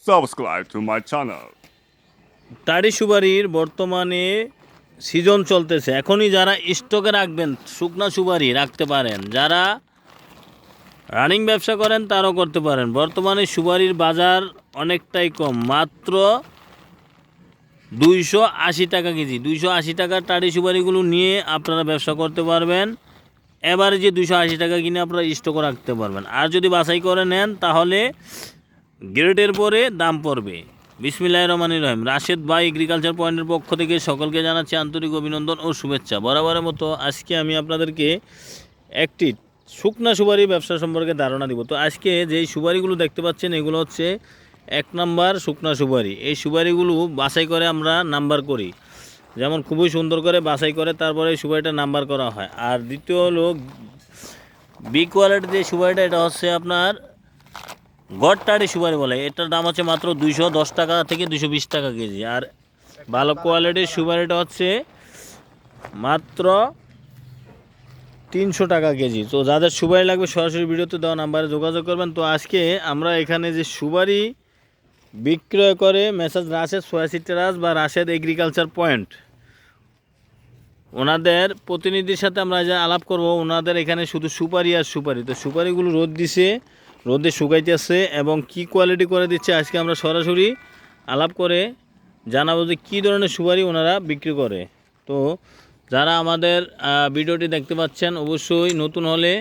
subscribe to my channel. টাড়ি সুপারির বর্তমানে season চলতেছে। এখনই যারা স্টকে রাখবেন শুকনা সুপারি রাখতে পারেন, যারা রানিং ব্যবসা করেন তারাও করতে পারেন। বর্তমানে সুপারির বাজার অনেকটাই কম, মাত্র 280 টাকা কেজি। 280 টাকার টাড়ি সুপারিগুলো নিয়ে আপনারা ব্যবসা করতে পারবেন। এবারে যে 280 টাকা কিনে আপনারা স্টকে রাখতে পারবেন। আর যদি বাছাই করে নেন তাহলে গ্রেডের পরে দাম পড়বে। বিসমিল্লাহির রহমানির রহিম। রাশেদ ভাই এগ্রিকালচার পয়েন্টের পক্ষ থেকে সকলকে জানাচ্ছি আন্তরিক অভিনন্দন ও শুভেচ্ছা। বরাবরের মতো আজকে আমি আপনাদেরকে একটি শুকনা সুপারি ব্যবসা সম্পর্কে ধারণা দিব। তো আজকে যেই সুপারিগুলো দেখতে পাচ্ছেন এগুলো হচ্ছে 1 নাম্বার শুকনা সুপারি। এই সুপারিগুলো বাছাই করে আমরা নাম্বার করি, যেমন খুবই সুন্দর করে বাছাই করে তারপরে এই সুপারিটা নাম্বার করা হয়। আর দ্বিতীয় হলো বি কোয়ালিটির যে সুপারিটা, এটা হচ্ছে আপনার গড়টাড়ি সুপারি বলে। এটার দাম হচ্ছে মাত্র 210 টাকা থেকে 220 টাকা কেজি। আর ভালো কোয়ালিটির সুপারিটা হচ্ছে মাত্র 300 টাকা কেজি। তো যাদের সুপারি লাগবে সরাসরি ভিডিওতে দেওয়া নাম্বারে যোগাযোগ করবেন। তো আজকে আমরা এখানে যে সুপারি বিক্রয় করে মেসাজ রাশেদ সোয়াসিটারাস বা রাশেদ এগ্রিকালচার পয়েন্ট, ওনাদের প্রতিনিধির সাথে আমরা যা আলাপ করব। ওনাদের এখানে শুধু সুপারি আর সুপারি। তো সুপারিগুলো রোদ দিছে, রোদে শুকাইতেছে এবং কি কোয়ালিটি করে দিচ্ছে আজকে আমরা সরাসরি আলাপ করে জানাবো যে কী ধরনের সুপারি ওনারা বিক্রি করে। তো যারা আমাদের ভিডিওটি দেখতে পাচ্ছেন অবশ্যই নতুন হলে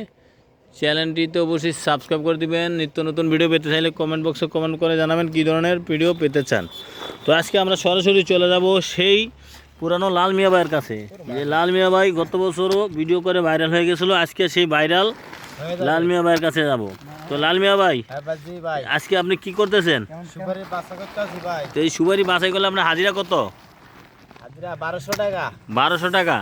চ্যানেলটিতে অবশ্যই সাবস্ক্রাইব করে দিবেন। নিত্য নতুন ভিডিও পেতে চাইলে কমেন্ট বক্সে কমেন্ট করে জানাবেন কী ধরনের ভিডিও পেতে চান। তো আজকে আমরা সরাসরি চলে যাব সেই পুরানো লাল মিয়া ভাইয়ের কাছে। যে লাল মিয়া ভাই গত বছরও ভিডিও করে ভাইরাল হয়ে গেছিলো, আজকে সেই ভাইরাল লাল মিয়া ভাইয়ের কাছে যাব। তো লাল মিয়া ভাই, আজকে আপনি কি করতেছেন? তো এই সুপারি বাছাই করলে আপনার হাজিরা কত? 1200 টাকা। 1200 টাকা?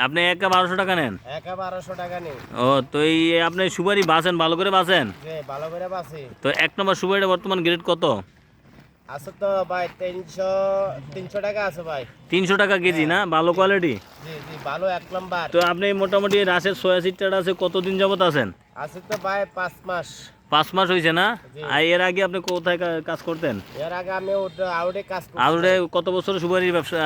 আপনি একা 1200 টাকা নেন? একা 1200 টাকা নেই। ও, তো এই আপনি সুপারি বাছেন, ভালো করে বাছেন? ভালো করে বাছি। তো 1 নম্বর সুপারিটা বর্তমান গ্রেড কত আছে? তো ভাই 300 টাকা আছে ভাই। 300 টাকা কেজি না? ভালো কোয়ালিটি? জি জি, ভালো 1 নাম্বার। তো আপনি মোটামুটি রাশের 86 আছে কতদিন যাবত আছেন? আছে তো ভাই 5 মাস। 5 মাস হয়েছে না? আর এর আগে আপনি কোথায় কাজ করতেন? এর আগে আমি আউটে কাজ করছি। আউটে কত বছর সুপারির ব্যবসা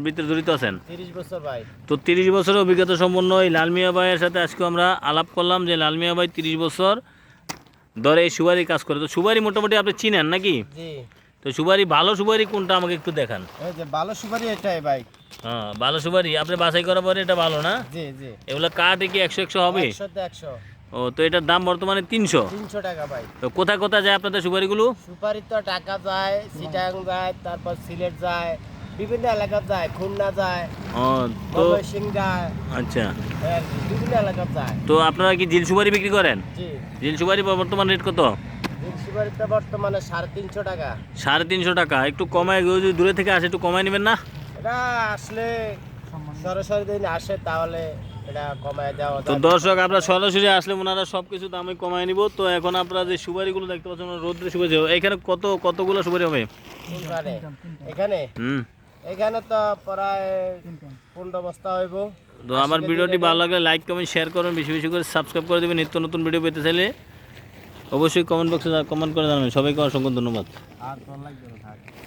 ভিতরে জড়িত আছেন? 30 বছর ভাই। তো 30 বছরের অভিজ্ঞতা সম্পন্ন এই লাল মিয়া ভাইয়ের সাথে আজকে আমরা আলাপ করলাম যে লাল মিয়া ভাই 30 বছর ধরে এই সুপারি কাজ করে। তো সুপারি মোটামুটি আপনি চিনেন নাকি? জি। তো সুপারি, ভালো সুপারি কোনটা আমাকে একটু দেখান। এই যে ভালো সুপারি এটাই ভাই। হ্যাঁ, ভালো সুপারি আপনি বাছাই করার পরে এটা ভালো না? জি জি। এগুলো কাঠ কি 100 হবে? 100। ও, তো এটার দাম বর্তমানে 300 টাকা ভাই। তো কোথায় কোথায় যায় আপনাদের সুপারিগুলো? সুপারি তো ঢাকা যায়, চিটাগাং যায়, তারপর সিলেট যায়, বিভিন্ন এলাকা যায়, খুলনা যায়, ও, তো ময়মনসিং যায়। আচ্ছা, বিভিন্ন এলাকা যায়। তো আপনারা কি জিল সুপারি বিক্রি করেন? জি। জিল সুপারি বর্তমান রেট কত? সুপারিটা বর্তমানে 350 টাকা। 350 টাকা? একটু কমায়, যদি দূরে থেকে আসে একটু কমায় নেবেন না? এটা আসলে সরাসরি দিন আসে তাহলে এটা কমায় দেওয়া তো যায়। দর্শক, আপনারা সরাসরি আসলে ওনারা সব কিছু দামে কমায় নিব। তো এখন আপনারা যে সুপারিগুলো দেখতে পাচ্ছেন রোদ্রে সুপারি, এখানে কতগুলো সুপারি হবে? এখানে হুম, এখানে তো প্রায় 15 বস্তা হইব। তো আমার ভিডিওটি ভালো লাগলে লাইক কমেন্ট শেয়ার করুন, বেশি বেশি করে সাবস্ক্রাইব করে দেবেন। নিত্য নতুন ভিডিও পেতে চাইলে অবশ্যই কমেন্ট বক্সে কমেন্ট করে জানাবেন। সবাইকে অসংখ্য ধন্যবাদ। আর তোর লাগবে না থাক।